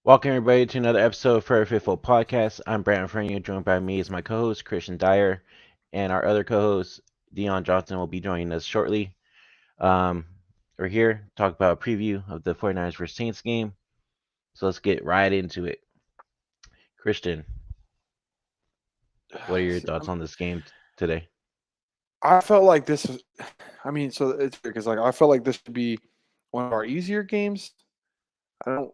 Welcome everybody to another episode of Furry Fitful Podcast. I'm Brandon Fernier, joined by me as my co-host Christian Dyer, and our other co-host Deon Johnson will be joining us shortly. Um, we're here to talk about a preview of the 49ers vs Saints game. So let's get right into it. Christian, what are your See, thoughts on this game today? I felt like this was, so it's because like I felt like this should be one of our easier games. I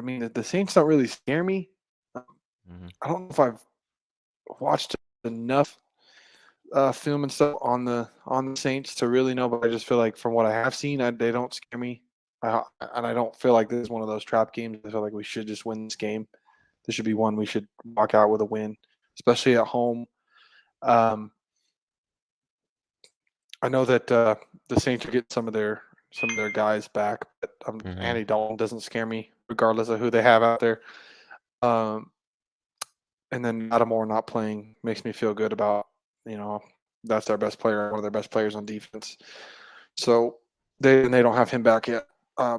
mean, the Saints don't really scare me. Um, Hmm. I don't know if I've watched enough film and stuff on the Saints to really know, but I just feel like from what I have seen, they don't scare me. And I don't feel like this is one of those trap games. I feel like we should just win this game. This should be one we should walk out with a win, especially at home. Um, I know that the Saints are getting some of their guys back, but Hmm. Andy Dalton doesn't scare me, regardless of who they have out there. Um, and then Lattimore not playing makes me feel good about you know that's their best player, one of their best players on defense. So they don't have him back yet. I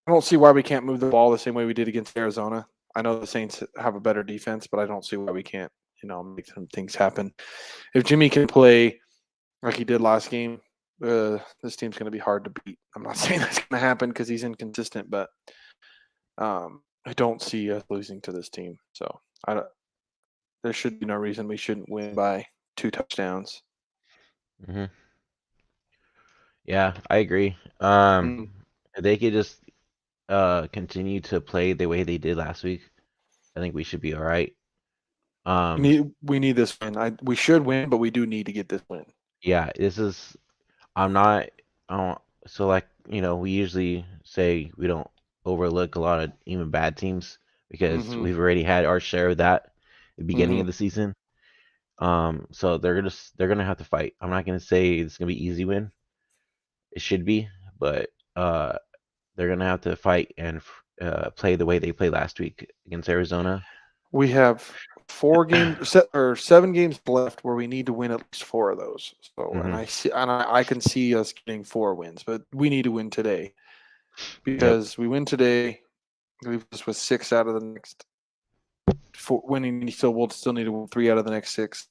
don't see why we can't move the ball the same way we did against Arizona. I know the Saints have a better defense, but I don't see why we can't make some things happen. If Jimmy can play like he did last game, this team's going to be hard to beat. I'm not saying that's going to happen because he's inconsistent, but I don't see us losing to this team. So there should be no reason we shouldn't win by 2 touchdowns. Hmm. Yeah, I agree. Mm. If they could just continue to play the way they did last week, I think we should be all right. We Um, need this win. We should win, but we do need to get this win. yeah, this is I'm not. I don't. So like we usually say we don't overlook a lot of even bad teams because Mm-hmm. we've already had our share of that at the beginning Mm-hmm. of the season. So they're gonna have to fight. I'm not gonna say it's gonna be easy win. It should be, but they're gonna have to fight and play the way they played last week against Arizona. We have 7 games left where we need to win at least 4 of those. So, and Hmm. I can see us getting 4 wins, but we need to win today Yep. because we win today, leave us with 6 out of the next 4 winning. So we'll still need to win 3 out of the next 6.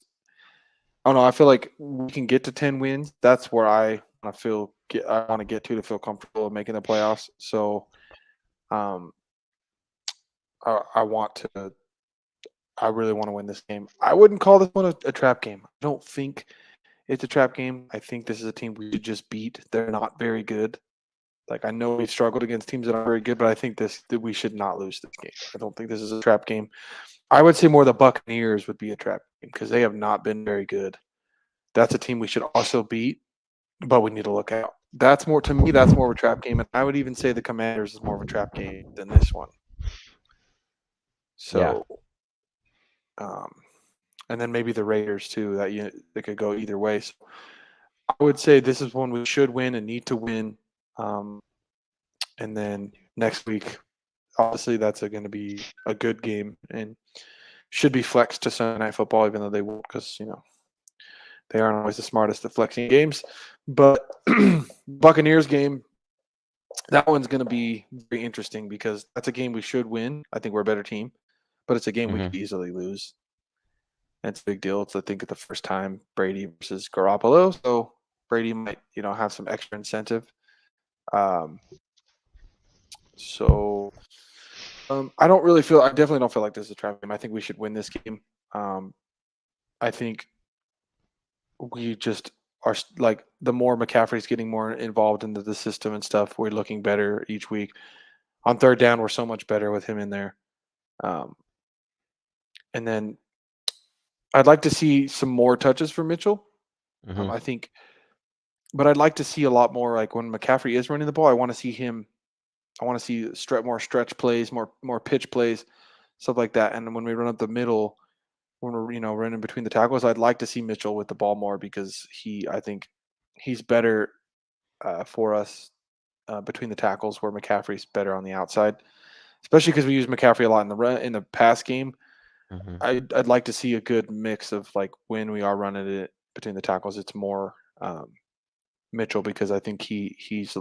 I don't know. I feel like we can get to 10 wins. That's where I want to get to feel comfortable making the playoffs. So, um, I want to. I really want to win this game. I wouldn't call this one a trap game. I don't think it's a trap game. I think this is a team we should just beat. They're not very good. Like I know we've struggled against teams that aren't very good, but I think that we should not lose this game. I don't think this is a trap game. I would say more the Buccaneers would be a trap game because they have not been very good. That's a team we should also beat, but we need to look out. That's more to me. That's more of a trap game, and I would even say the Commanders is more of a trap game than this one. Yeah. So, um, and then maybe the Raiders too. They could go either way. So I would say this is one we should win and need to win. Um, and then next week, obviously, that's going to be a good game and should be flexed to Sunday Night Football, even though they won't, because they aren't always the smartest at flexing games. But Buccaneers game, that one's going to be very interesting because that's a game we should win. I think we're a better team, but it's a game we Hmm. could easily lose. And it's a big deal. It's I think the first time Brady versus Garoppolo, so Brady might have some extra incentive. Um, so I don't really feel. I definitely don't feel like this is a trap game. I think we should win this game. Um, I think we just are like the more McCaffrey's getting more involved into the system and stuff, we're looking better each week. On third down, we're so much better with him in there. Um, and then I'd like to see some more touches for Mitchell. Hmm. I think, but I'd like to see a lot more. Like when McCaffrey is running the ball, I want to see him. I want to see more stretch plays, more pitch plays, stuff like that. And when we run up the middle, when we're running between the tackles, I'd like to see Mitchell with the ball more because I think he's better for us between the tackles, where McCaffrey's better on the outside, especially because we use McCaffrey a lot in the pass game. Hmm. I'd like to see a good mix of like when we are running it between the tackles, it's more Mitchell because I think he's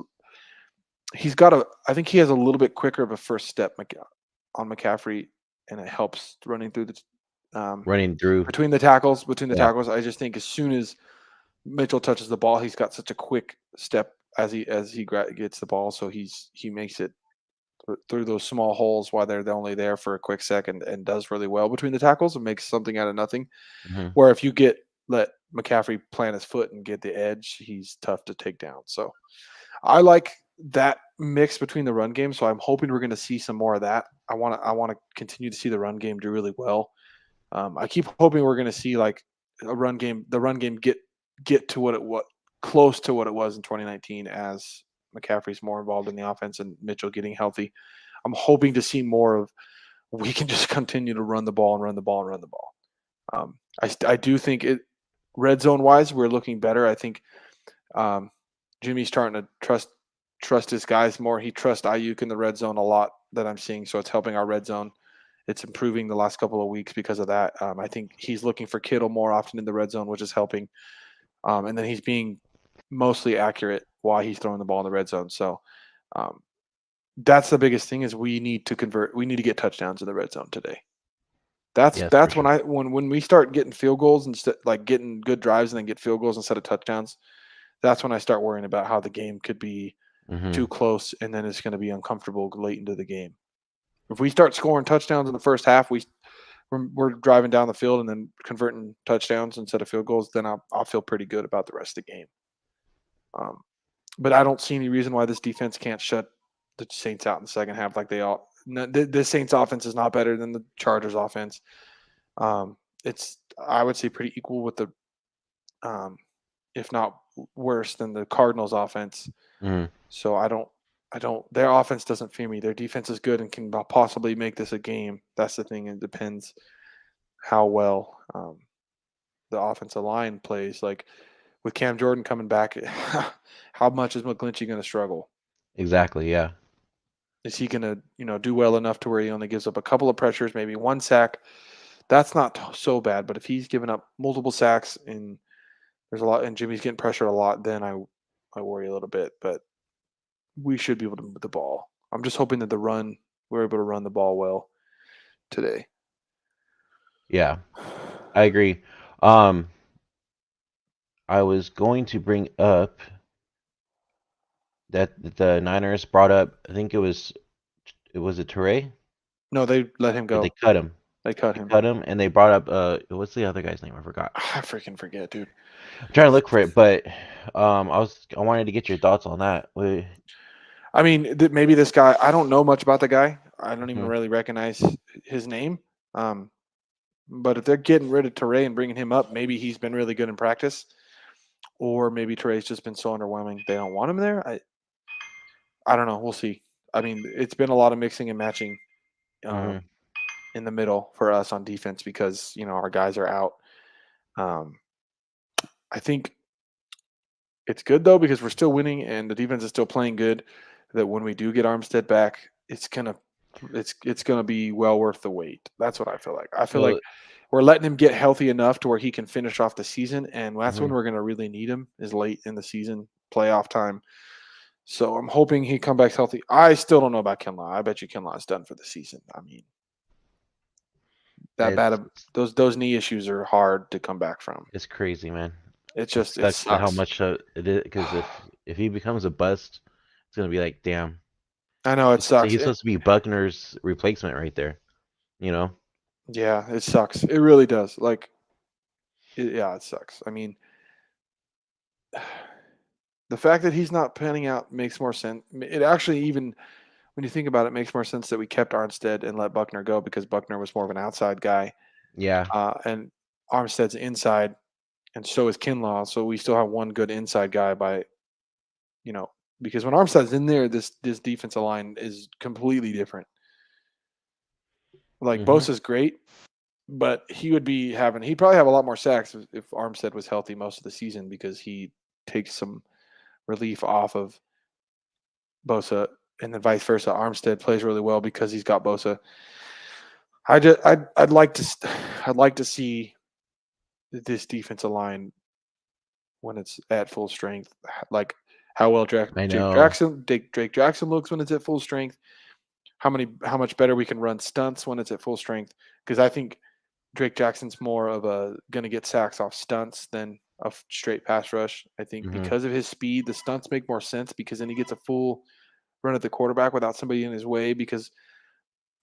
got I think he has a little bit quicker of a first step. on McCaffrey, and it helps running through the running through. between the tackles. Yeah. I just think as soon as Mitchell touches the ball, he's got such a quick step as he gets the ball, so he makes it through those small holes while they're only there for a quick second, and does really well between the tackles and makes something out of nothing. Hmm. Where if you let McCaffrey plant his foot and get the edge, he's tough to take down. So I like that mix between the run game. So I'm hoping we're going to see some more of that. I want to continue to see the run game do really well. I keep hoping we're going to see like the run game get to what close to what it was in 2019 as McCaffrey's more involved in the offense and Mitchell getting healthy. I'm hoping to see more of we can just continue to run the ball and run the ball and run the ball. I do think it red zone wise we're looking better. I think um, Jimmy's starting to trust his guys more. He trusts Ayuk in the red zone a lot that I'm seeing, so it's helping our red zone. It's improving the last couple of weeks because of that. I think he's looking for Kittle more often in the red zone, which is helping. And then he's being mostly accurate while he's throwing the ball in the red zone. So um, that's the biggest thing is we need to convert. We need to get touchdowns in the red zone today. Yes, for That's sure. when we start getting field goals instead, like getting good drives and then get field goals instead of touchdowns. That's when I start worrying about how the game could be Hmm. too close and then it's going to be uncomfortable late into the game. If we start scoring touchdowns in the first half, we're driving down the field and then converting touchdowns instead of field goals, then I'll feel pretty good about the rest of the game. Um, but I don't see any reason why this defense can't shut the Saints out in the second half like they all. No, this Saints offense is not better than the Chargers offense. It's I would say pretty equal with the, um, if not worse than the Cardinals offense. Hmm. So I don't. Their offense doesn't fear me. Their defense is good and can possibly make this a game. That's the thing. It depends how well the offensive line plays. Like with Cam Jordan coming back, how much is McGlinchey going to struggle? Exactly. Yeah. Is he going to do well enough to where he only gives up a couple of pressures, maybe one sack? That's not so bad. But if he's giving up multiple sacks and there's a lot, and Jimmy's getting pressured a lot, then I worry a little bit. But we should be able to move the ball. I'm just hoping that we're able to run the ball well today. Yeah. I agree. Um, I was going to bring up that the Niners brought up. I think it was a Toure. No, they let him Or they go. cut him. They cut They him. cut him, and they brought up what's the other guy's name? I forgot. I freaking forget, dude. I'm trying to look for it, but I wanted to get your thoughts on that. I mean, maybe this guy. I don't know much about the guy. I don't even Mhm. really recognize his name. Um, but if they're getting rid of Teray and bringing him up, maybe he's been really good in practice, or maybe Teray's just been so underwhelming they don't want him there. I don't know. We'll see. I mean, it's been a lot of mixing and matching Mhm. in the middle for us on defense because our guys are out. Um, I think it's good though because we're still winning and the defense is still playing good. That when we do get Armstead back, it's gonna be well worth the wait. That's what I feel like. I feel like Well, we're letting him get healthy enough to where he can finish off the season, and that's when mhm. we're gonna really need him is late in the season, playoff time. So I'm hoping he come back healthy. I still don't know about Kinlaw. I bet you Kinlaw's done for the season. I mean, that bad It's of those knee issues are hard to come back from. it's crazy, man. It It sucks how sucks. much it is because if he becomes a bust, it's gonna be like, damn. I know it sucks. He's supposed to be Buckner's replacement right there. You know. Yeah, it sucks. It really does. Like, yeah, it sucks. I mean, the fact that he's not panning out makes more sense. It actually, even when you think about it, makes more sense that we kept Armstead and let Buckner go because Buckner was more of an outside guy, Yeah. and Armstead's inside, and so is Kinlaw. So we still have one good inside guy you know, because when Armstead's in there, this defensive line is completely different. Like Mhm. Bosa's great, but he'd probably have a lot more sacks if Armstead was healthy most of the season because he takes some relief off of Bosa, and then vice versa. Armstead plays really well because he's got Bosa. I'd like I'd like to see this defensive line when it's at full strength, like how well I know. Drake Jackson looks when it's at full strength. how much better we can run stunts when it's at full strength. Because I think Drake Jackson's more of a going to get sacks off stunts than a straight pass rush. I think Hmm. because of his speed, the stunts make more sense because then he gets a full run at the quarterback without somebody in his way. Because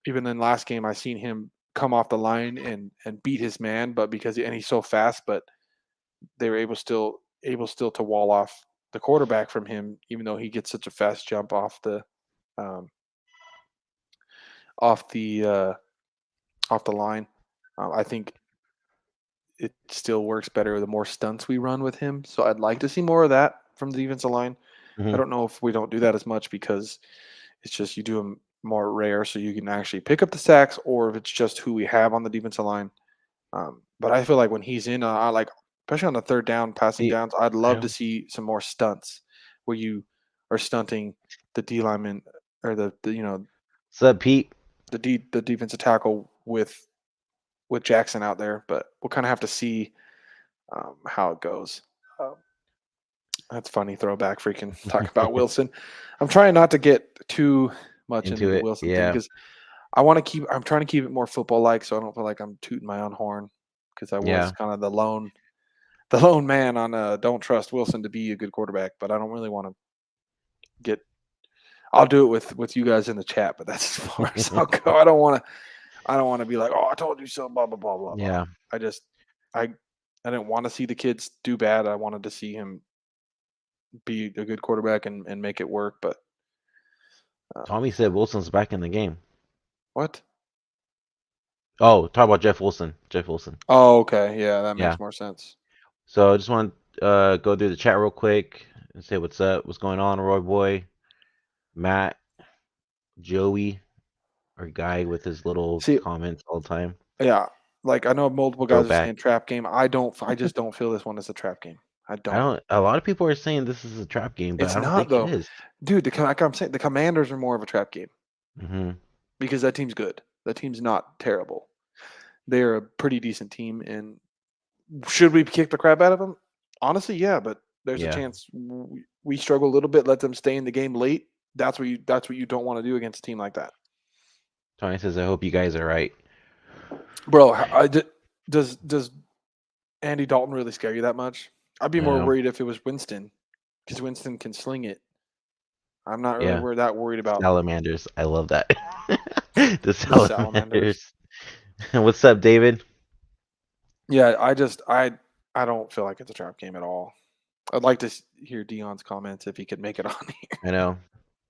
even in last game, I seen him come off the line and beat his man, but and he's so fast, but they were able still to wall off the quarterback from him, even though he gets such a fast jump um, off the uh, off the line. I think it still works better the more stunts we run with him. So I'd like to see more of that from the defensive line. I Hmm. don't know if we don't do that as much because it's just you do them more rare, so you can actually pick up the sacks, or if it's just who we have on the defensive line. But I feel like when he's in, I like, especially on the third down passing See, downs, I'd I love to don't. see some more stunts where you are stunting the D lineman or What's up, Pete? the defensive tackle with Jackson out there. But we'll kind of have to see how it goes. Um, that's funny throwback. Freaking talk about Wilson. I'm trying not to get too much into Into the it? Wilson thing Yeah, because I want to keep. I'm trying to keep it more football like, so I don't feel like I'm tooting my own horn because I was yeah. kind of the lone man on don't trust Wilson to be a good quarterback, but I don't really want to get. I'll do it with you guys in the chat, but that's as far as I'll go. I don't want to be like, oh, I told you so, blah blah blah blah blah. Yeah. I just I I didn't want to see the kids do bad. I wanted to see him be a good quarterback and make it work. But um, Tommy said Wilson's back in the game. what? Oh, talk about Jeff Wilson. Jeff Wilson. Oh, okay, yeah, that Yeah. makes more sense. So I just want to go through the chat real quick and say what's up, what's going on, Roy Boy, Matt, Joey, our guy with his little See, comments all the time. yeah, like I know multiple guys are Throwback. saying trap game. I don't. I just don't feel this one is a trap game. I I don't. don't. A lot of people are saying this is a trap game, but It's I don't not think it though, is. dude. Like I'm saying, the Commanders are more of a trap game Hmm. because that team's good. That team's not terrible. They're a pretty decent team, and should we kick the crap out of them? Honestly, yeah, but there's a Yeah. chance we struggle a little bit. Let them stay in the game late. That's what you don't want to do against a team like that, Tony says, I hope you guys are right. bro. Does Andy Dalton really scare you that much? I'd be I more know. worried if it was Winston, because Winston can sling it. I'm not really Yeah. that worried about Salamanders. I love that. The the Salamanders. salamanders. What's up, David? Yeah, I don't feel like it's a trap game at all. I'd like to hear Dion's comments if he could make it on here. I know.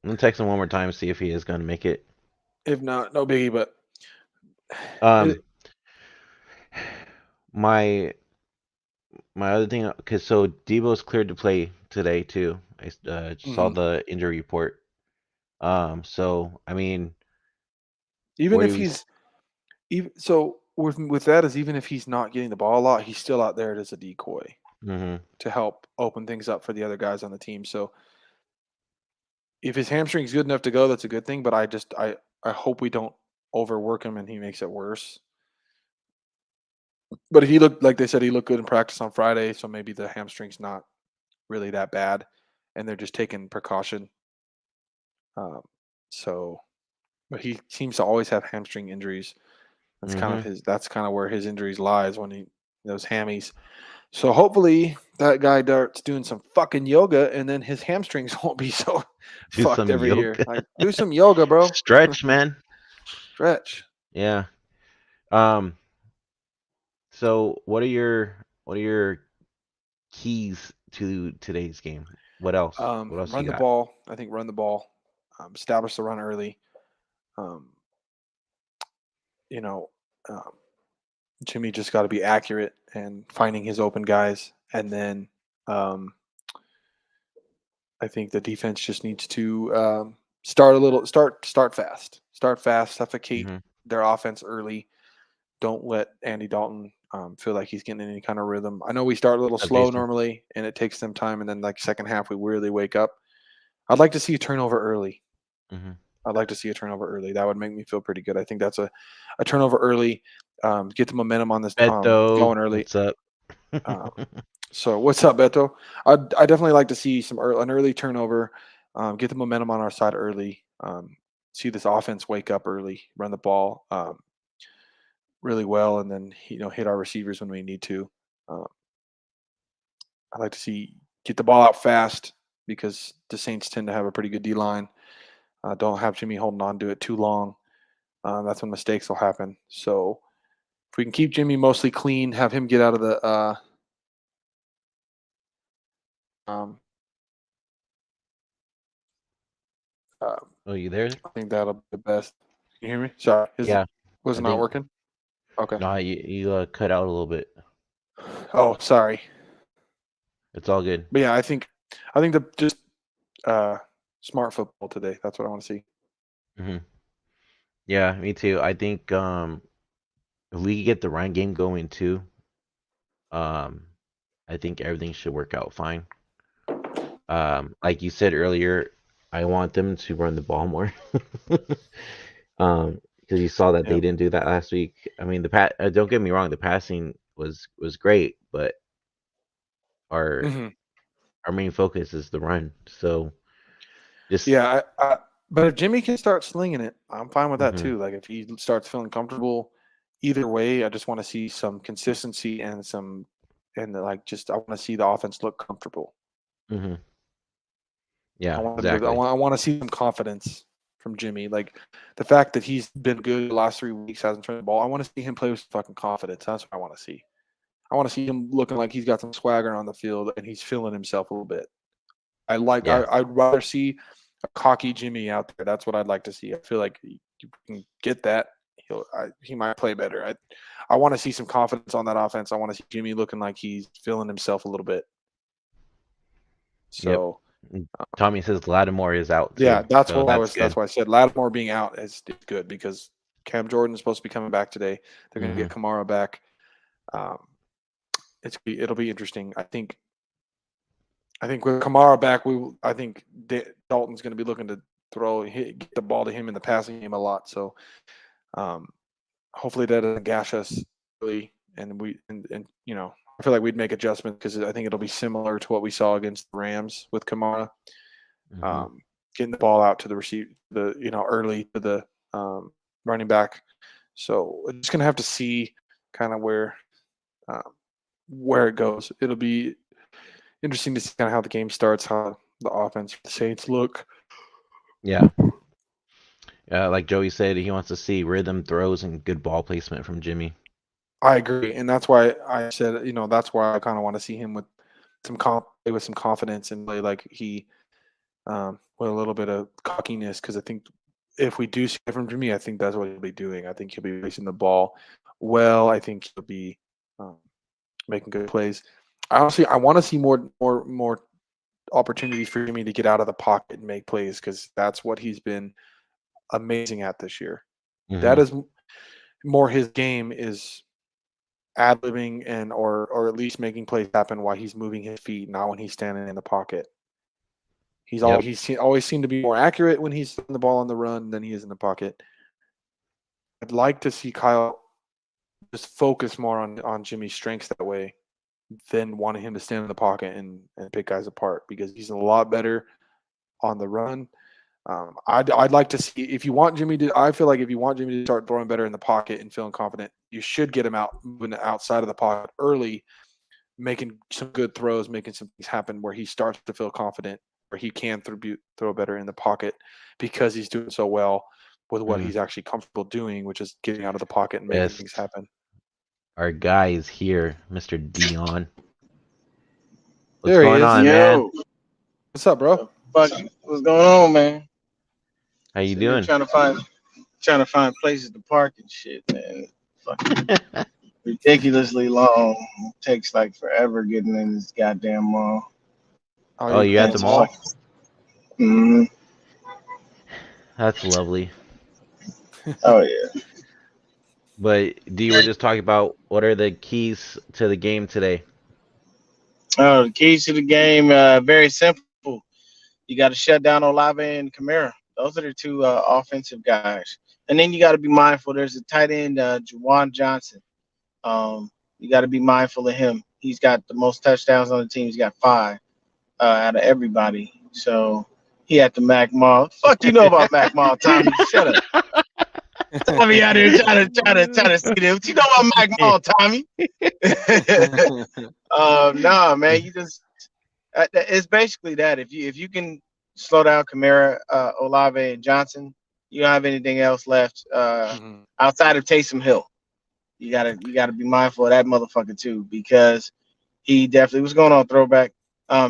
I'm gonna text him one more time, see if he is gonna make it. If not, no biggie. But Um, it, my my other thing, cause so Debo's cleared to play today too. I saw mhm. the injury report. So I mean, Even where do if we? he's even so with that is even if he's not getting the ball a lot, he's still out there as a decoy Mm-hmm. to help open things up for the other guys on the team. So if his hamstring's good enough to go, that's a good thing. But I hope we don't overwork him and he makes it worse. But if he looked like they said he looked good in practice on Friday, so maybe the hamstring's not really that bad, and they're just taking precaution. Um, so, but he seems to always have hamstring injuries. That's kind of Mm-hmm. his. That's kind of where his injuries lies when he those hammies. So hopefully that guy starts doing some fucking yoga, and then his hamstrings won't be so Do fucked some every year. yoga. Like do some yoga, bro. Stretch, man. Stretch. Yeah. Um. So what are your keys to today's game? What else? What else you Run the got? ball. I think run the ball. Establish the run early. Um, you know, um, Jimmy just got to be accurate and finding his open guys, and then um, I think the defense just needs to start fast, suffocate Mm-hmm. their offense early. Don't let Andy Dalton feel like he's getting any kind of rhythm. I know we start a little What's up, slow Jason? normally, and it takes them time, and then like second half we really wake up. I'd like to see a turnover early. Mm-hmm. I'd like to see a turnover early. That would make me feel pretty good. I think that's a turnover early. Get the momentum on this Beto, going early. what's up? Um, so what's up, Beto? I definitely like to see an early turnover. Get the momentum on our side early. see this offense wake up early, run the ball really well, and then hit our receivers when we need to. Um, I'd like to see get the ball out fast because the Saints tend to have a pretty good D line. Don't have Jimmy holding on to it too long. That's when mistakes will happen. So if we can keep Jimmy mostly clean, have him get out of the um, Oh, you there? I think that'll be the best. Can you hear me? Sorry, Yeah, was I it not think working? Okay. no, you cut out a little bit. Oh, sorry. It's all good. But yeah, I think the just smart football today. That's what I want to see. Hmm. Yeah, me too. I think if we could get the run game going too, um, I think everything should work out fine. Like you said earlier, I want them to run the ball more. Because you saw that they Yep. didn't do that last week. I mean, don't get me wrong, the passing was great, but our Hmm. our main focus is the run. So just Yeah, but if Jimmy can start slinging it, I'm fine with that hmm too. Like if he starts feeling comfortable, either way, I just want to see some consistency and I want to see the offense look comfortable. hmm yeah, exactly. I want to see some confidence from Jimmy. Like the fact that he's been good the last 3 weeks, hasn't turned the ball. I want to see him play with some fucking confidence. That's what I want to see. I want to see him looking like he's got some swagger on the field and he's feeling himself a little bit. Yeah, I'd rather see a cocky Jimmy out there. That's what I'd like to see. I feel like you can get that. He might play better. I want to see some confidence on that offense. I want to see Jimmy looking like he's feeling himself a little bit. yep. So And Tommy says Lattimore is out yeah, too, so that's that's good. why I said Lattimore being out is good because Cam Jordan is supposed to be coming back today. They're going to Hmm. get Kamara back. Um, it'll be interesting. I think with Kamara back, I think Dalton's going to be looking to get the ball to him in the passing game a lot. So um, hopefully that doesn't gash us really, and I feel like we'd make adjustments because I think it'll be similar to what we saw against the Rams with Kamara, Hmm. getting the ball out to early to the running back. So we're just going to have to see kind of um, where it goes. It'll be interesting to see kind of how the game starts, how the offense for the Saints look. Yeah. Like Joey said, he wants to see rhythm throws and good ball placement from Jimmy. I agree, and that's why I said, that's why I kind of want to see him with play with some confidence and play like he with a little bit of cockiness because I think if we do see it from Jimmy, I think that's what he'll be doing. I think he'll be releasing the ball well. I think he'll be um, making good plays. I want to see more opportunities for Jimmy to get out of the pocket and make plays because that's what he's been amazing at this year. That Hmm. is more his game is ad-libbing or at least making plays happen while he's moving his feet, not when he's standing in the pocket. Yep. Always seemed to be more accurate when he's throwing the ball on the run than he is in the pocket. I'd like to see Kyle just focus more on Jimmy's strengths that way than wanting him to stand in the pocket and pick guys apart because he's a lot better on the run. I'd like to see if you want Jimmy to. I feel like if you want Jimmy to start throwing better in the pocket and feeling confident, you should get him out moving outside of the pocket early, making some good throws, making some things happen where he starts to feel confident, where he can throw better in the pocket because he's doing so well with what Mm. he's actually comfortable doing, which is getting out of the pocket and making Yes, things happen. our guy is here, Mr. Deon. What's There he going is. on, man? Yo, What's up, bro? fuck, what's going on, man? How you Sitting here doing? trying to find places to park and shit, man. Fucking ridiculously long. It takes like forever getting in this goddamn mall. Oh, Oh, you're you at in the the It's just mall? fucking. mall? Mm-hmm. That's lovely. Oh yeah. But D, we're just talking about what are the keys to the game today. Oh, the keys to the game, very simple. You got to shut down Olave and Kamara. Those are the two offensive guys. And then you got to be mindful. There's a tight end, Juwan Johnson. You got to be mindful of him. He's got the most touchdowns on the team. He's got 5 out of everybody. So He at the Mac Mall. Fuck you know about Mac Mall, Tommy. Shut up. Tommy out here trying to see them. What you know about Mac Mall, Tommy? Nah, man. You just it's basically that. If you can slow down Kamara, Olave, and Johnson, you don't have anything else left outside of Taysom Hill. You gotta be mindful of that motherfucker too, because he definitely what's going on, throwback.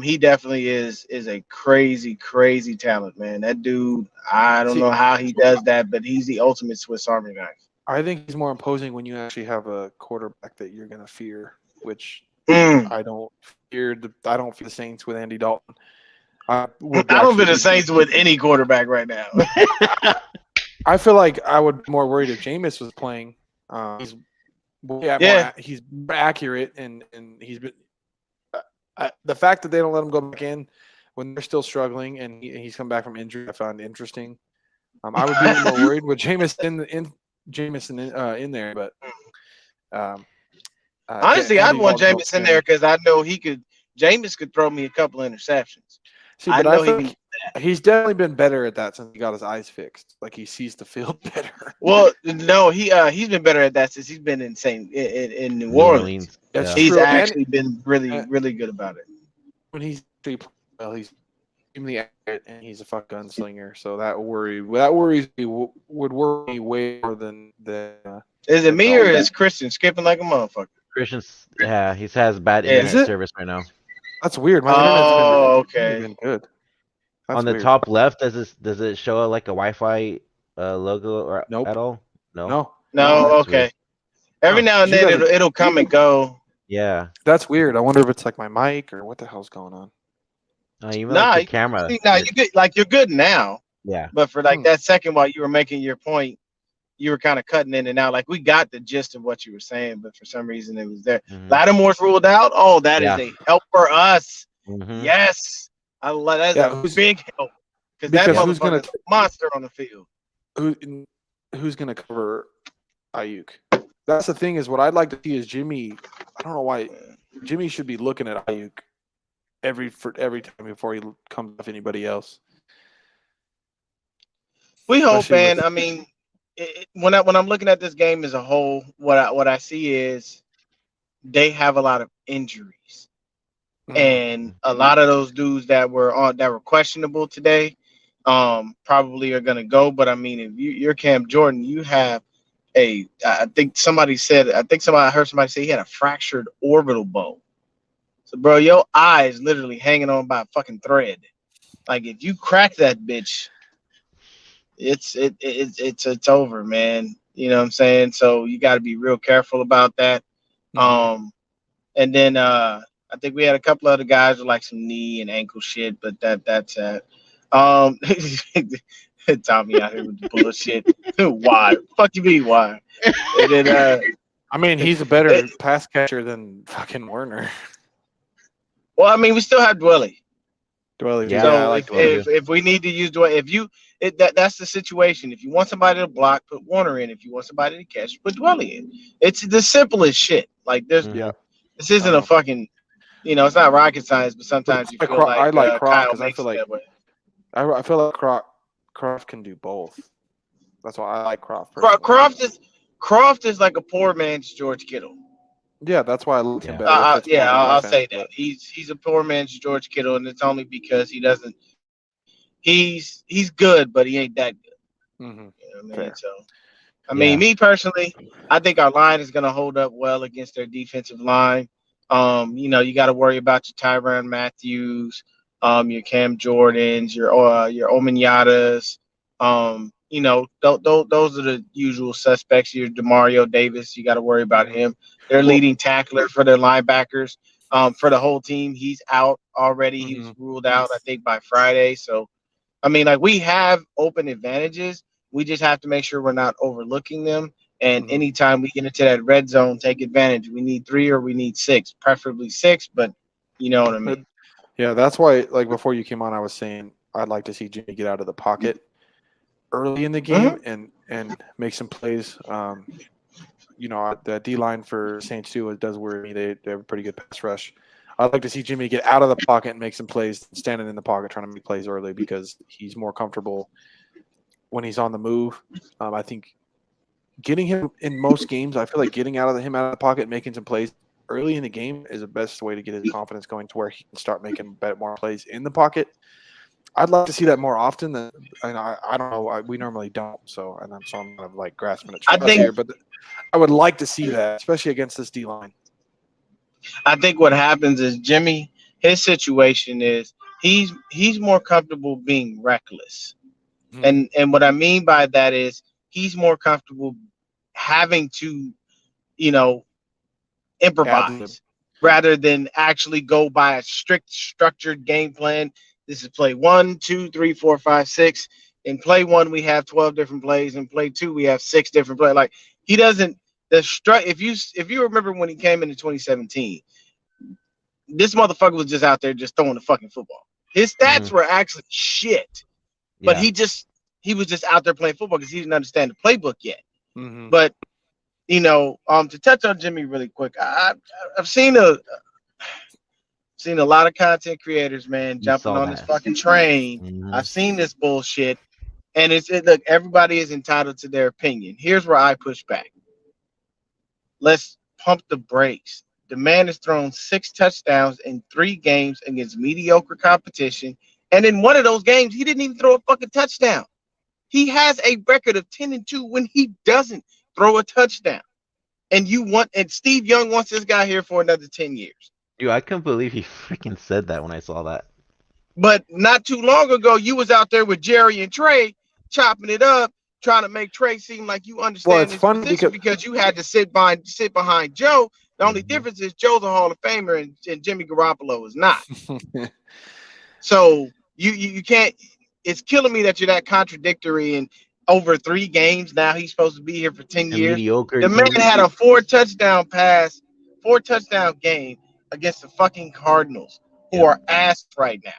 He definitely is a crazy, crazy talent, man. That dude, I don't know how he does that, but he's the ultimate Swiss Army knife. I think he's more imposing when you actually have a quarterback that you're gonna fear, which I don't fear. I don't fear the Saints with Andy Dalton. I don't fear the Saints with any quarterback right now. I feel like I would be more worried if Jameis was playing. He's he's accurate and he's been. The fact that they don't let him go back in when they're still struggling and he's come back from injury, I found interesting. I would be more worried with Jameis in there, but honestly, I'd want Jameis in there because I know Jameis could throw me a couple interceptions. See, but I think he's definitely been better at that since he got his eyes fixed. Like he sees the field better. Well, no, he's been better at that sinse he's been in New Orleans. That's he's true. actually been really good about it. When he's extremely accurate and he's a fuck gunslinger, so that worries me would worry me way more than Is it me or is Christian skipping like a motherfucker? Christian's he has bad internet service right now. That's weird. My internet's been good. That's on the weird. top left, does it show like a Wi-Fi logo or at all? No. Okay. Weird. Every now and then it'll come and go. Yeah. That's weird. I wonder if it's like my mic or what the hell's going on. Even like the camera. You're good. Like you're good now. Yeah. But for like that second while you were making your point, you were kind of cutting in and out. Like we got the gist of what you were saying, but for some reason it was there. Lattimore's ruled out. Oh, that is a help for us. Yes. I love that. That's a big help. Because that motherfucker's a monster on the field. Who's gonna cover Ayuk? That's the thing, is what I'd like to see is Jimmy. I don't know why Jimmy should be looking at Ayuk every time before he comes off anybody else. We hope, man. I mean, when I'm looking at this game as a whole, what I see is they have a lot of injuries, and a lot of those dudes that were questionable today, probably are gonna go. But I mean, if you're Cam Jordan, you have I heard somebody say he had a fractured orbital bone. So, bro, your eye is literally hanging on by a fucking thread. Like if you crack that bitch, it's over, man. You know what I'm saying? So you got to be real careful about that. And then I think we had a couple other guys with like some knee and ankle shit, but that's it. Tommy out here with the bullshit. Why? Fuck you mean why? And then I mean, he's a better pass catcher than fucking Werner. Well, I mean, we still have Dwelly. Yeah, so I like Dwelly. If we need to use Dwelly, that's the situation. If you want somebody to block, put Warner in. If you want somebody to catch, put Dwelly in. It's the simplest shit. Like this isn't a fucking, it's not rocket science, but sometimes you feel like I like Croc because I feel like I feel like Croft can do both. That's why I like Croft. Croft is like a poor man's George Kittle. Yeah, that's why I like him better. I'll say that he's a poor man's George Kittle, and it's only because he doesn't. He's good, but he ain't that good. You know what I mean? So, I mean, me personally, I think our line is going to hold up well against their defensive line. You got to worry about your Tyrann Matthews, your Cam Jordans, your Omenyatas. Those are the usual suspects. Your Demario Davis, you got to worry about him. Their leading tackler for their linebackers. For the whole team, he's out already. He was ruled out, I think, by Friday. So, I mean, like, we have open advantages. We just have to make sure we're not overlooking them. And anytime we get into that red zone, take advantage. We need 3 or we need 6, preferably 6, but you know what I mean. Yeah, that's why, like, before you came on, I was saying I'd like to see Jimmy get out of the pocket early in the game and make some plays. The D line for Saints too does worry me. They have a pretty good pass rush. I'd like to see Jimmy get out of the pocket and make some plays, standing in the pocket trying to make plays early because he's more comfortable when he's on the move. I think getting him in most games, I feel like getting him out of the pocket, making some plays early in the game is the best way to get his confidence going to where he can start making more plays in the pocket. I'd like to see that more often. I don't know. We normally don't. So I'm kind of like grasping at straws here, but I would like to see that, especially against this D line. I think what happens is Jimmy, his situation is he's more comfortable being reckless. And what I mean by that is he's more comfortable having to, improvise rather than actually go by a strict structured game plan. This is play 1, 2, 3, 4, 5, 6. In play 1, we have 12 different plays. In play 2, we have 6 different plays. Like he doesn't if you remember when he came into 2017, this motherfucker was just out there just throwing the fucking football. His stats were actually shit, but he was just out there playing football because he didn't understand the playbook yet. But to touch on Jimmy really quick, I've seen a lot of content creators, man, jumping on this fucking train. I've seen this bullshit, and look, everybody is entitled to their opinion. Here's where I push back. Let's pump the brakes. The man has thrown 6 touchdowns in 3 games against mediocre competition, and in one of those games, he didn't even throw a fucking touchdown. He has a record of 10-2 when he doesn't throw a touchdown. And Steve Young wants this guy here for another 10 years. Dude, I couldn't believe he freaking said that when I saw that. But not too long ago, you was out there with Jerry and Trey chopping it up, trying to make Trey seem like you understand his position because you had to sit behind Joe. The only difference is Joe's a Hall of Famer and Jimmy Garoppolo is not. So you can't. It's killing me that you're that contradictory. And over 3 games now, he's supposed to be here for 10 years. The man had a 4 touchdown game against the fucking Cardinals, who are ass right now.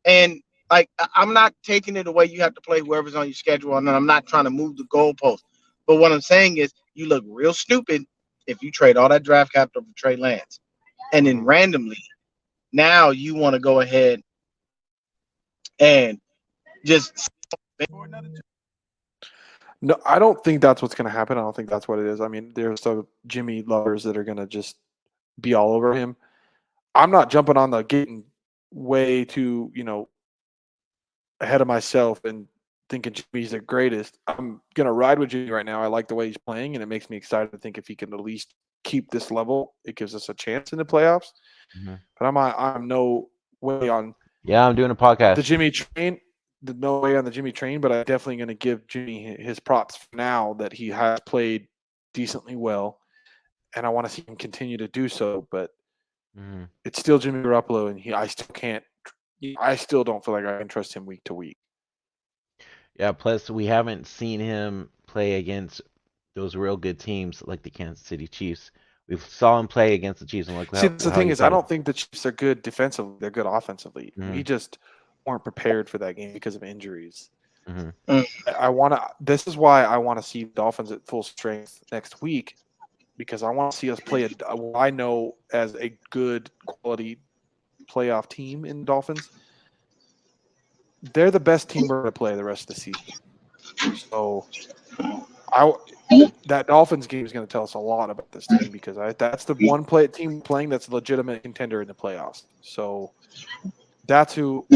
And like, I'm not taking it away. You have to play whoever's on your schedule, and I'm not trying to move the goalpost. But what I'm saying is, you look real stupid if you trade all that draft capital for Trey Lance, and then randomly, now you want to go ahead and just. No, I don't think that's what's going to happen. I don't think that's what it is. I mean, there's some Jimmy lovers that are going to just be all over him. I'm not jumping on the getting way too, ahead of myself and thinking Jimmy's the greatest. I'm going to ride with Jimmy right now. I like the way he's playing, and it makes me excited to think if he can at least keep this level, it gives us a chance in the playoffs. But I'm no way on. Yeah, I'm doing a podcast. The Jimmy train. No way on the Jimmy train, but I'm definitely going to give Jimmy his props for now that he has played decently well, and I want to see him continue to do so. But it's still Jimmy Garoppolo, and I still don't feel like I can trust him week to week. Yeah, plus we haven't seen him play against those real good teams like the Kansas City Chiefs. We saw him play against the Chiefs. And the thing is, I don't think the Chiefs are good defensively. They're good offensively. We just weren't prepared for that game because of injuries. This is why I want to see Dolphins at full strength next week, because I want to see us play what I know as a good quality playoff team in the Dolphins. They're the best team we're going to play the rest of the season. So that Dolphins game is going to tell us a lot about this team, because that's the one team playing that's a legitimate contender in the playoffs. So that's who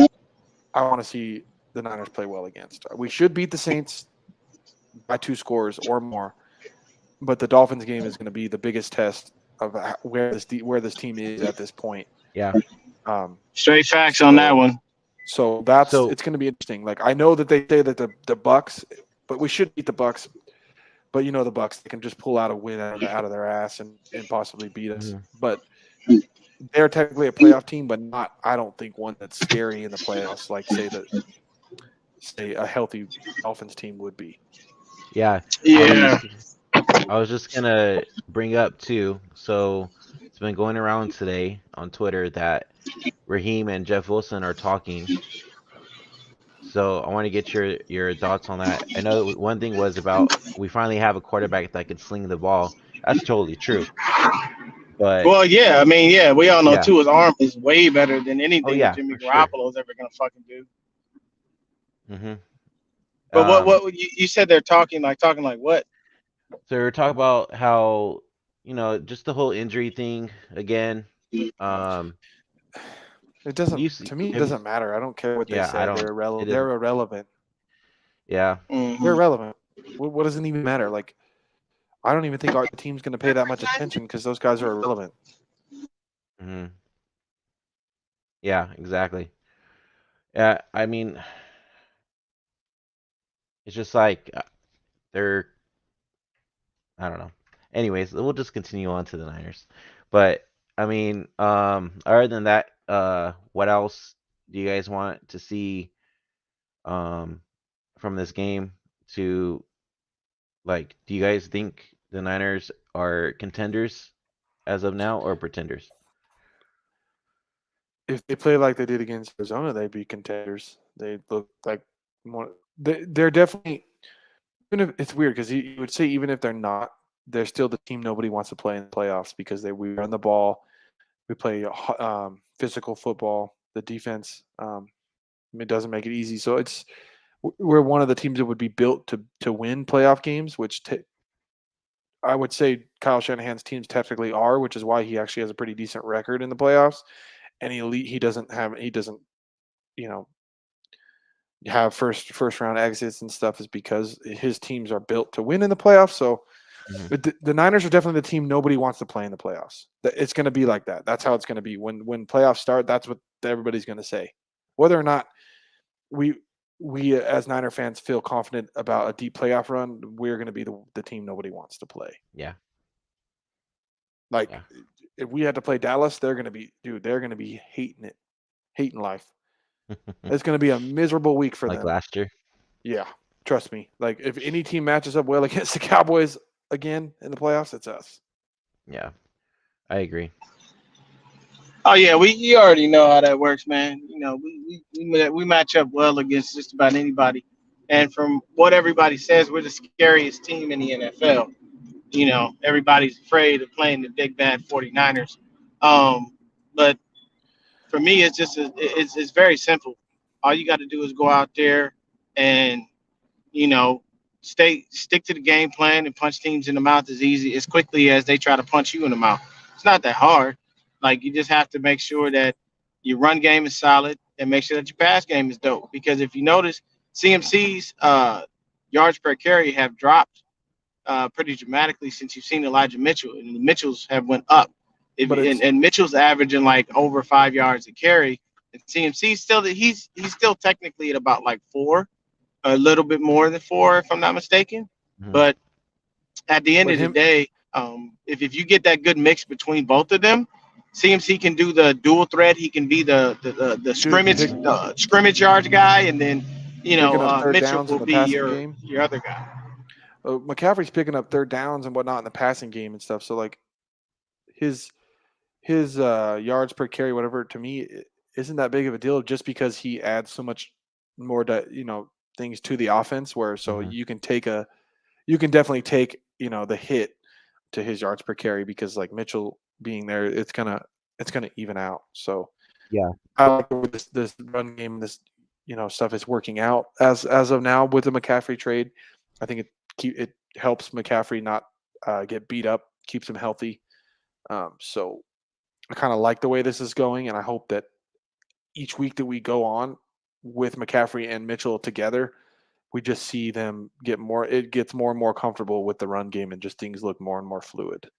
I want to see the Niners play well against. We should beat the Saints by 2 scores or more, but the Dolphins game is going to be the biggest test of where this team is at this point. Yeah. Straight facts on that one. So it's going to be interesting. Like, I know that they say that the Bucks, but we should beat the Bucks. But the Bucks, they can just pull out a win out of their ass and possibly beat us. But they're technically a playoff team, but not, I don't think, one that's scary in the playoffs, like say a healthy Dolphins team would be. Yeah. I was just gonna bring up too. So it's been going around today on Twitter that Raheem and Jeff Wilson are talking. So I want to get your thoughts on that. I know one thing was about we finally have a quarterback that could sling the ball. That's totally true. But Well, yeah, I mean, yeah, we all know yeah. too. His arm is way better than Oh anything that yeah, Jimmy for sure. Garoppolo is ever gonna fucking do. hmm But what Um, you said they're talking like what? so we're talking about how, just the whole injury thing again. Um, It doesn't. you see, To me, it doesn't matter. I don't care what they yeah, I say. don't. It They're doesn't. irrelevant. Yeah. They're Hmm. irrelevant. What does it even matter? Like, I don't even think our team's going to pay that much attention because those guys are irrelevant. hmm Yeah, exactly. Yeah, I mean, it's just like they're. I don't know. Anyways, we'll just continue on to the Niners. But I mean, other than that, what else do you guys want to see um from this game to like, do you guys think the Niners are contenders as of now or pretenders? If they play like they did against Arizona, they'd be contenders. They look like one. They're definitely. Even if it's weird because you would say even if they're not, they're still the team nobody wants to play in the playoffs because we run the ball, we play physical football. The defense it doesn't make it easy. So we're one of the teams that would be built to win playoff games, which I would say Kyle Shanahan's teams technically are, which is why he actually has a pretty decent record in the playoffs. And he doesn't you know have first round exits and stuff is because his teams are built to win in the playoffs. So, hmm but the Niners are definitely the team nobody wants to play in the playoffs. It's going to be like that. That's how it's going to be when playoffs start. That's what everybody's going to say, whether or not we as Niner fans feel confident about a deep playoff run. We're going to be the team nobody wants to play. Yeah, Like yeah. if we had to play Dallas, they're going to be they're going to be hating it, hating life. It's going to be a miserable week for Like them. last year. Yeah, trust me. Like if any team matches up well against the Cowboys again in the playoffs, it's us. Yeah, I agree. Oh yeah, you already know how that works, man. You know, we match up well against just about anybody, and from what everybody says, we're the scariest team in the NFL. You know, everybody's afraid of playing the big bad 49ers. But for me, it's very simple. All you got to do is go out there and you know stick to the game plan and punch teams in the mouth as quickly as they try to punch you in the mouth. It's not that hard. Like you just have to make sure that your run game is solid and make sure that your pass game is dope. Because if you notice, CMC's yards per carry have dropped pretty dramatically since you've seen Elijah Mitchell, and the Mitchells have went up. But it's And Mitchell's averaging like over 5 yards a carry, and CMC still he's still technically at about like 4, a little bit more than 4 if I'm not mistaken. hmm But at the end but of the him day, if you get that good mix between both of them, CMC can do the dual threat. He can be the dude scrimmage yards guy, and then picking up third Mitchell downs in will the be passing game. your other guy. McCaffrey's picking up third downs and whatnot in the passing game and stuff. So like his yards per carry, whatever, to me isn't that big of a deal just because he adds so much more things to the offense. Where so hmm you can definitely take the hit to his yards per carry because like Mitchell being there, it's gonna even out. So Yeah, I like the way this run game, this stuff is working out as of now with the McCaffrey trade. I think it helps McCaffrey not get beat up, keeps him healthy. So I kind of like the way this is going, and I hope that each week that we go on with McCaffrey and Mitchell together, we just see them get more. It gets more and more comfortable with the run game, and just things look more and more fluid.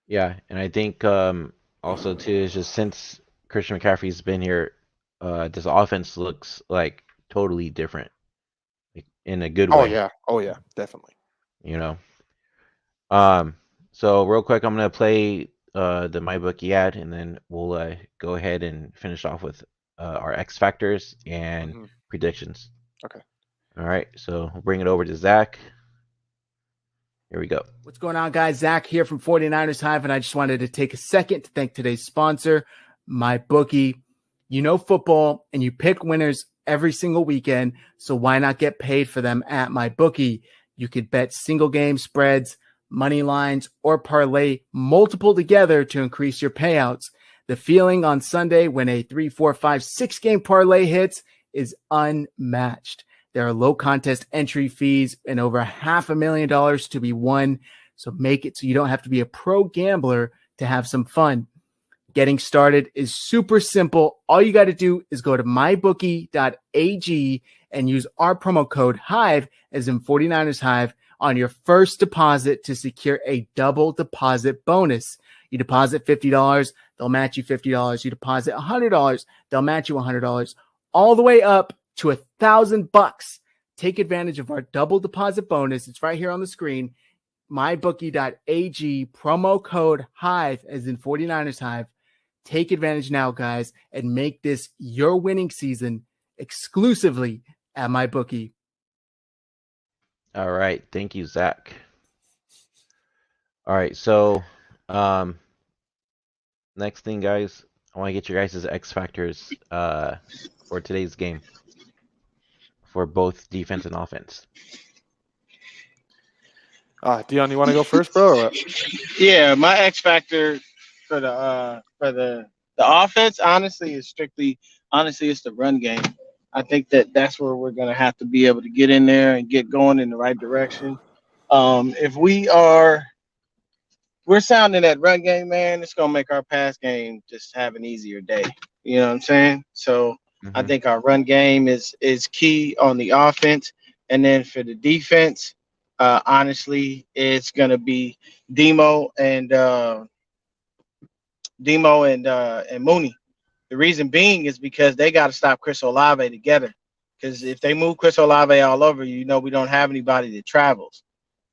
yeah, and I think also too is just since Christian McCaffrey's been here, this offense looks like totally different, like, in a good way, Oh yeah, definitely. you know. Um, so real quick, I'm gonna play the MyBookie ad, and then we'll go ahead and finish off with our X factors and Hmm. predictions. Okay. All right, so we'll bring it over to Zach. Here we go. What's going on, guys? Zach here from 49ers Hive, and I just wanted to take a second to thank today's sponsor, MyBookie. You know football, and you pick winners every single weekend, so why not get paid for them at MyBookie? You could bet single game spreads, money lines, or parlay multiple together to increase your payouts. The feeling on Sunday when a 3, 4, 5, 6 game parlay hits is unmatched. There are low contest entry fees and over $500,000 to be won. So make it so you don't have to be a pro gambler to have some fun. Getting started is super simple. All you got to do is go to mybookie.ag and use our promo code HIVE, as in 49ers Hive, on your first deposit to secure a double deposit bonus. You deposit $50, they'll match you $50. You deposit $100, they'll match you $100, all the way up to $1,000. Take advantage of our double deposit bonus. It's right here on the screen. mybookie.ag, promo code HIVE, as in 49ers Hive. Take advantage now, guys, and make this your winning season exclusively at MyBookie. All right. Thank you, Zach. All right. So, next thing, guys, I want to get your guys' X factors for today's game for both defense and offense. Deon, you want to go first, bro? Or what? Yeah, my X factor for the offense, honestly, is it's the run game. I think that's where we're gonna have to be able to get in there and get going in the right direction. If we're sounding that run game, man, it's gonna make our pass game just have an easier day. You know what I'm saying? So I think our run game is key on the offense, and then for the defense, honestly, it's gonna be Demo and Mooney. The reason being is because they got to stop Chris Olave together. Because if they move Chris Olave all over, we don't have anybody that travels.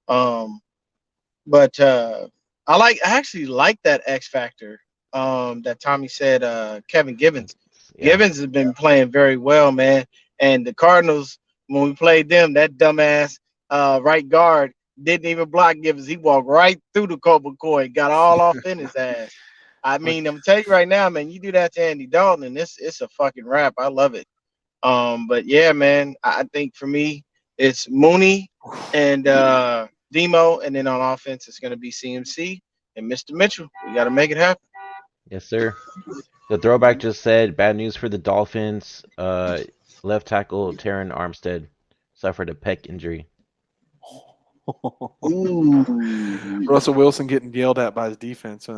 But I actually like that X factor that Tommy said. Kevin Givens. Yeah. Givens has been playing very well, man. And the Cardinals, when we played them, that dumbass right guard didn't even block Givens. He walked right through the Colt McCoy, got all off in his ass. I mean, I'm telling you right now, man, you do that to Andy Dalton, and it's a fucking wrap. I love it. But yeah, man, I think for me, it's Mooney and Demo, and then on offense, it's going to be CMC and Mr. Mitchell. We got to make it happen. Yes, sir. The throwback just said bad news for the Dolphins. Left tackle Taron Armstead suffered a pec injury. Ooh. Russell Wilson getting yelled at by his defense.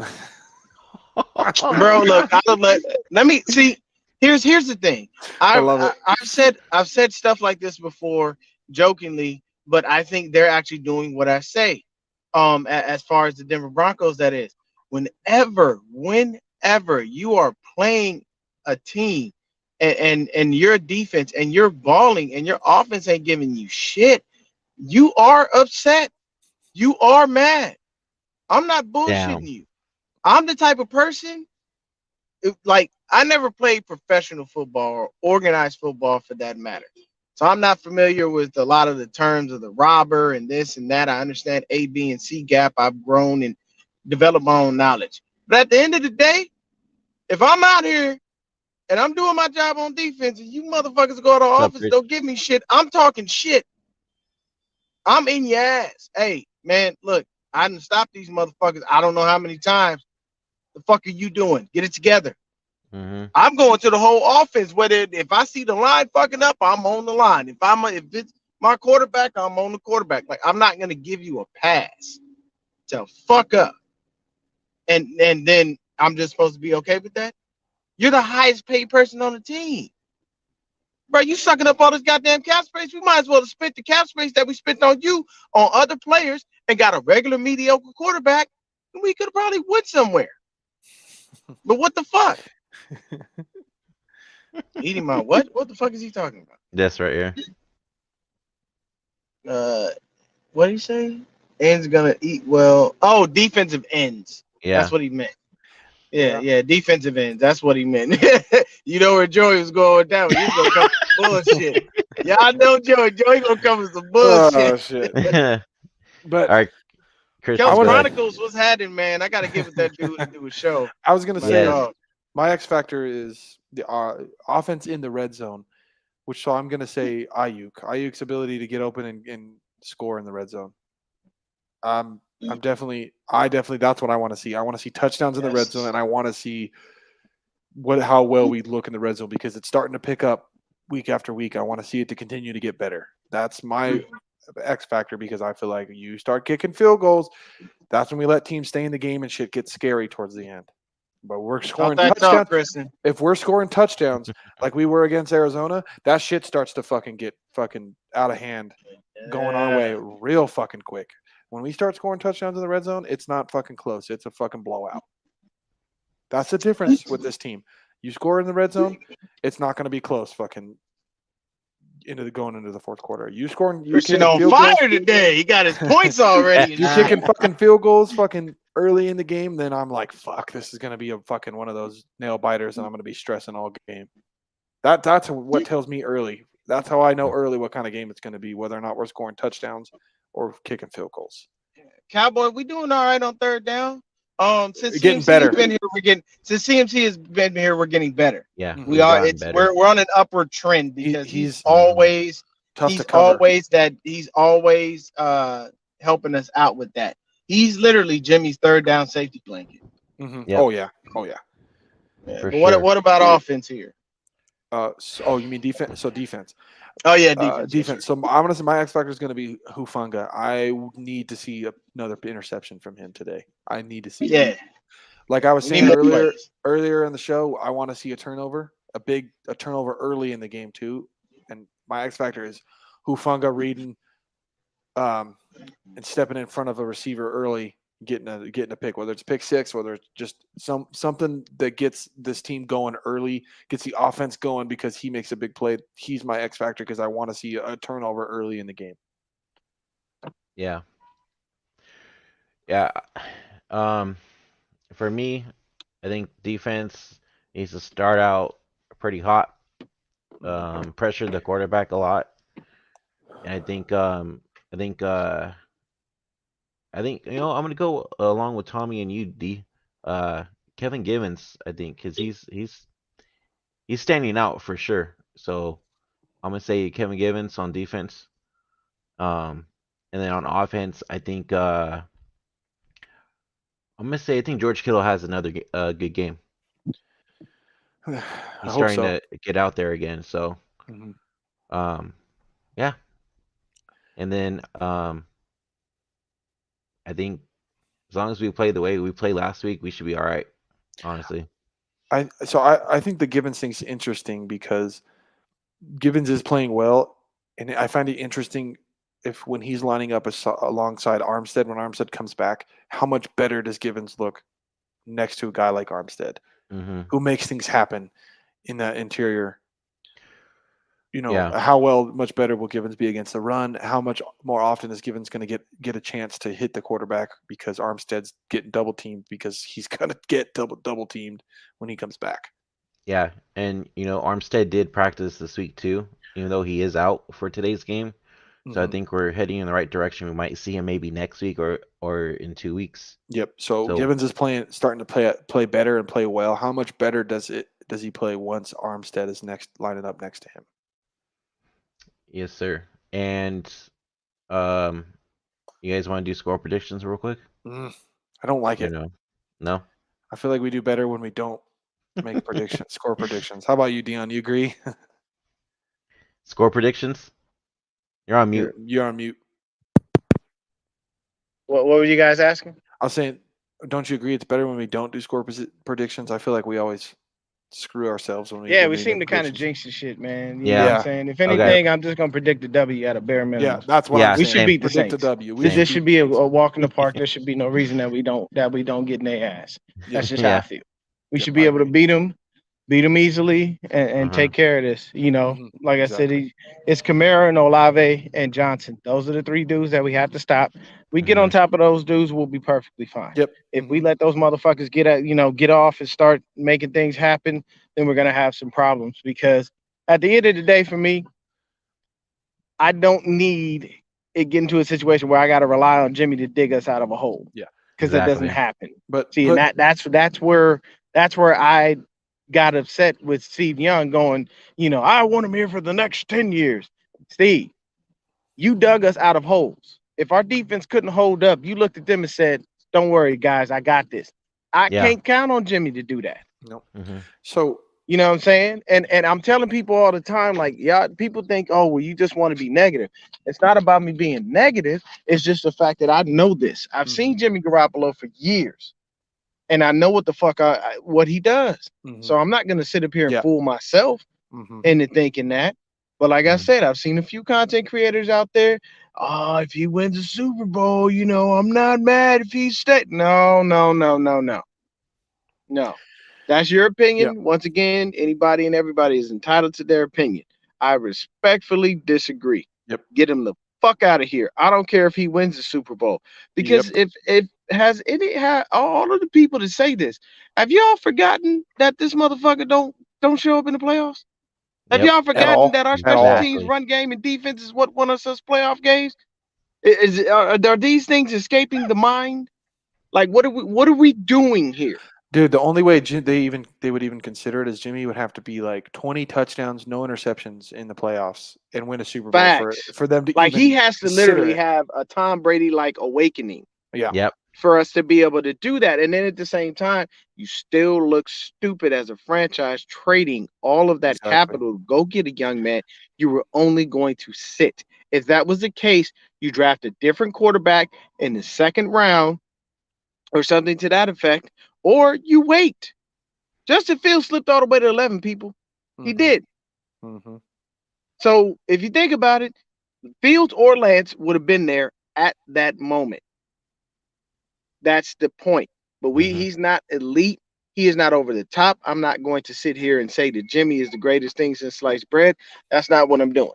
Bro, look, let me see. Here's the thing. I love it. I've said stuff like this before, jokingly, but I think they're actually doing what I say. As far as the Denver Broncos, that is, whenever you are playing a team and your defense and you're balling and your offense ain't giving you shit, you are upset. You are mad. I'm not bullshitting you. I'm the type of person, I never played professional football or organized football for that matter. So I'm not familiar with a lot of the terms of the robber and this and that. I understand A, B, and C gap. I've grown and developed my own knowledge. But at the end of the day, if I'm out here and I'm doing my job on defense and you motherfuckers go to offense, don't give me shit. I'm talking shit. I'm in your ass. Hey, man, look, I done stopped these motherfuckers. I don't know how many times. The fuck are you doing? Get it together. Mm-hmm. I'm going to the whole offense. Whether if I see the line fucking up, I'm on the line. If it's my quarterback, I'm on the quarterback. Like, I'm not gonna give you a pass to fuck up. And then I'm just supposed to be okay with that. You're the highest paid person on the team. Bro, you sucking up all this goddamn cap space. We might as well have spent the cap space that we spent on you on other players and got a regular mediocre quarterback, and we could have probably went somewhere. But what the fuck? Eat him out. What? What the fuck is he talking about? That's right here. What did he say? Ends gonna eat well. Oh, defensive ends. Yeah. That's what he meant. Yeah, defensive ends. That's what he meant. You know where Joey was going with that one. He's gonna come with bullshit. Yeah, I know Joey. Joey gonna come with some bullshit. Oh shit! All But right, Chris. Kells Chronicles was having, man. I gotta give it that dude to do a show. I was gonna say Yes. my X factor is the offense in the red zone, so I'm gonna say Ayuk's ability to get open and score in the red zone. I definitely that's what I want to see. I want to see touchdowns in the red zone, and I want to see how well we look in the red zone because it's starting to pick up week after week. I want to see it to continue to get better. That's my X factor because I feel like you start kicking field goals, that's when we let teams stay in the game and shit gets scary towards the end. But we're scoring touchdowns. If we're scoring touchdowns like we were against Arizona, that shit starts to get out of hand, going our way real fucking quick. When we start scoring touchdowns in the red zone, it's not fucking close. It's a fucking blowout. That's the difference with this team. You score in the red zone, it's not going to be close. Fucking going into the fourth quarter. You scoring. Christian on fire today. He got his points already. You kicking fucking field goals fucking early in the game, then I'm like, fuck, this is going to be a fucking one of those nail biters, and I'm going to be stressing all game. That's what tells me early. That's how I know early what kind of game it's going to be, whether or not we're scoring touchdowns or kicking field goals. Cowboy, we doing all right on third down. Since getting CMC better. Has been here, since CMC has been here, we're getting better. Yeah, we are. We're on an upward trend because he's always helping us out with that. He's literally Jimmy's third down safety blanket. Mm-hmm. Yep. Oh yeah. But what about offense here? You mean defense? So defense. Oh yeah, defense. Defense. So I'm gonna say my X factor is gonna be Hufanga. I need to see another interception from him today. I need to see. Yeah. It. Like I was saying earlier in the show, I want to see a turnover, a turnover early in the game too. And my X factor is Hufanga reading, and stepping in front of a receiver early, getting a pick, whether it's pick six, whether it's just something that gets this team going early, gets the offense going because he makes a big play. He's my X factor because I want to see a turnover early in the game. Yeah. For me, I think defense needs to start out pretty hot, pressure the quarterback a lot, and I think I'm gonna go along with Tommy and you, D. Kevin Givens, I think, because he's standing out for sure. So I'm gonna say Kevin Givens on defense. And then on offense, I think I'm gonna say I think George Kittle has another good game. He's starting to get out there again. So, yeah. And then I think as long as we play the way we played last week, we should be all right, honestly. I think the Givens thing's interesting because Givens is playing well, and I find it interesting when he's lining up alongside Armstead, when Armstead comes back, how much better does Givens look next to a guy like Armstead, who makes things happen in that interior? How much better will Givens be against the run? How much more often is Givens going to get a chance to hit the quarterback because Armstead's getting double teamed because he's going to get double teamed when he comes back? Yeah, and Armstead did practice this week too, even though he is out for today's game. So I think we're heading in the right direction. We might see him maybe next week or in 2 weeks. Yep. So Givens is starting to play better and play well. How much better does he play once Armstead is lining up next to him? Yes, sir. And you guys want to do score predictions real quick? I don't like it. No. I feel like we do better when we don't make score predictions. How about you, Deon? You agree? Score predictions? You're on mute. You're on mute. What were you guys asking? I was saying, don't you agree it's better when we don't do score predictions? I feel like we always screw ourselves when we seem to kind of jinx the shit, man. You know what I'm saying? If anything, I'm just gonna predict the W at a bare minimum. Yeah, that's what I'm saying. We should beat the Saints. Saints. The W. This should be a walk in the park. There should be no reason that we don't get in their ass. That's just how I feel. We should be able to beat them easily and take care of this. Like I said, it's Kamara and Olave and Johnson. Those are the three dudes that we have to stop. We get on top of those dudes, we'll be perfectly fine. Yep. If we let those motherfuckers get off and start making things happen, then we're gonna have some problems. Because at the end of the day, for me, I don't need it getting to a situation where I got to rely on Jimmy to dig us out of a hole. Yeah, because it doesn't happen. But that's where I got upset with Steve Young going, I want him here for the next 10 years. Steve, you dug us out of holes. If our defense couldn't hold up, you looked at them and said, "Don't worry, guys, I got this." I can't count on Jimmy to do that. No. Mm-hmm. So you know what I'm saying? And I'm telling people all the time, like, yeah, people think, oh, well, you just want to be negative. It's not about me being negative. It's just the fact that I know this. I've seen Jimmy Garoppolo for years, and I know what the fuck what he does. So I'm not gonna sit up here and fool myself into thinking that. But like I said, I've seen a few content creators out there. Oh, if he wins a Super Bowl, I'm not mad if he stay. No. That's your opinion. Yeah. Once again, anybody and everybody is entitled to their opinion. I respectfully disagree. Yep. Get him the fuck out of here. I don't care if he wins the Super Bowl. Because if has all of the people that say this, have y'all forgotten that this motherfucker don't show up in the playoffs? Have y'all forgotten that our special teams, run game, and defense is what won us playoff games? Are these things escaping the mind? Like, what are we doing here? Dude, the only way they would even consider it is Jimmy would have to be like 20 touchdowns, no interceptions in the playoffs, and win a Super Bowl for them to like even he has to literally it. have a Tom Brady like awakening. Yeah. Yep. For us to be able to do that, and then at the same time, you still look stupid as a franchise trading all of that capital to go get a young man you were only going to sit. If that was the case, you draft a different quarterback in the second round or something to that effect. Or you wait. Justin Fields slipped all the way to 11, people. He did. So if you think about it, Fields or Lance would have been there at that moment. That's the point. But he's not elite. He is not over the top. I'm not going to sit here and say that Jimmy is the greatest thing since sliced bread. That's not what I'm doing.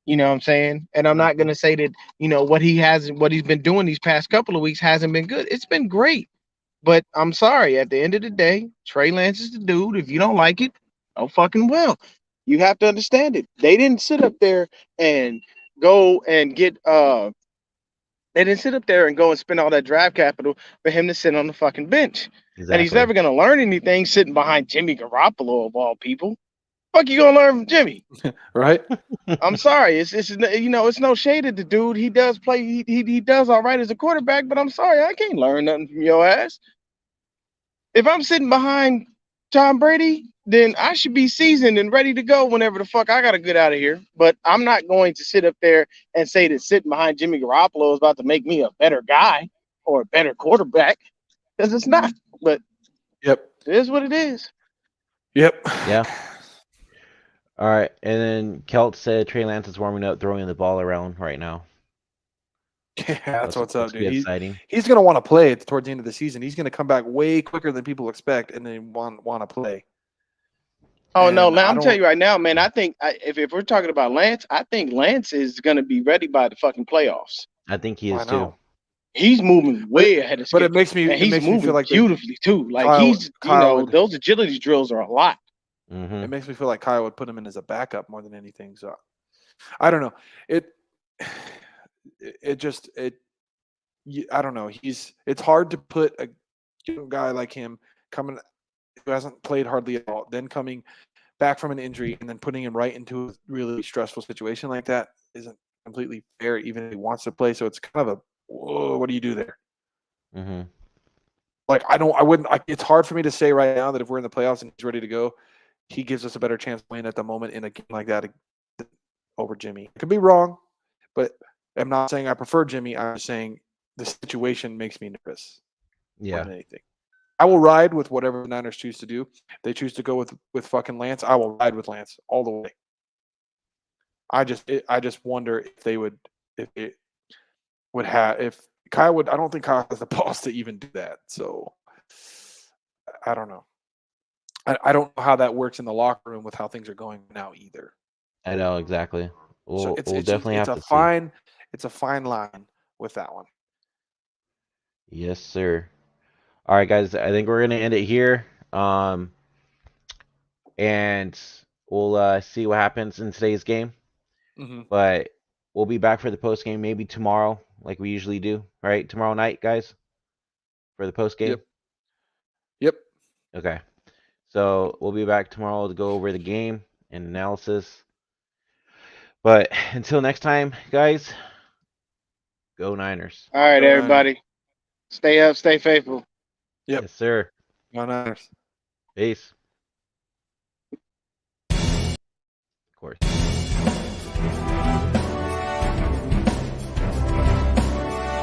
You know what I'm saying? And I'm not going to say that, what he's been doing these past couple of weeks hasn't been good. It's been great. But I'm sorry, at the end of the day, Trey Lance is the dude. If you don't like it, oh fucking well. You have to understand it. They didn't sit up there and go and get they didn't sit up there and go and spend all that draft capital for him to sit on the fucking bench. Exactly. And he's never gonna learn anything sitting behind Jimmy Garoppolo of all people. Fuck you gonna learn from Jimmy? Right? I'm sorry. It's no shade at the dude. He does play. He does all right as a quarterback. But I'm sorry, I can't learn nothing from your ass. If I'm sitting behind Tom Brady, then I should be seasoned and ready to go whenever the fuck I gotta get out of here. But I'm not going to sit up there and say that sitting behind Jimmy Garoppolo is about to make me a better guy or a better quarterback, because it's not. But it is what it is. Yep. Yeah. All right, and then Kelt said Trey Lance is warming up, throwing the ball around right now. Yeah, that's what's up, dude. He's going to want to play towards the end of the season. He's going to come back way quicker than people expect, and then want to play. Oh, and no, I'm telling you right now, man. I think if we're talking about Lance, I think Lance is going to be ready by the fucking playoffs. I think he is too. He's moving way ahead of schedule. But it makes me feel like beautifully too. Like Kyle those agility drills are a lot. Mm-hmm. It makes me feel like Kyle would put him in as a backup more than anything. So I don't know. I don't know. It's hard to put a young guy like him coming who hasn't played hardly at all, then coming back from an injury and then putting him right into a really stressful situation like that isn't completely fair, even if he wants to play. So it's kind of what do you do there? Mm-hmm. Like it's hard for me to say right now that if we're in the playoffs and he's ready to go, he gives us a better chance to win at the moment in a game like that over Jimmy. I could be wrong, but I'm not saying I prefer Jimmy. I'm just saying the situation makes me nervous. Yeah. More than anything. I will ride with whatever the Niners choose to do. If they choose to go with fucking Lance, I will ride with Lance all the way. I just wonder if Kyle would. I don't think Kyle has the balls to even do that. So I don't know. I don't know how that works in the locker room with how things are going now either. I know exactly. We'll definitely have to see. It's a fine line with that one. Yes, sir. All right, guys. I think we're gonna end it here. And we'll see what happens in today's game. Mm-hmm. But we'll be back for the post game maybe tomorrow, like we usually do. Right, tomorrow night, guys, for the post game. Yep. Okay. So we'll be back tomorrow to go over the game and analysis. But until next time, guys, Go Niners. All right, Go Niners. everybody. Stay up, stay faithful. Yep. Yes, sir. Go Niners. Peace. Of course.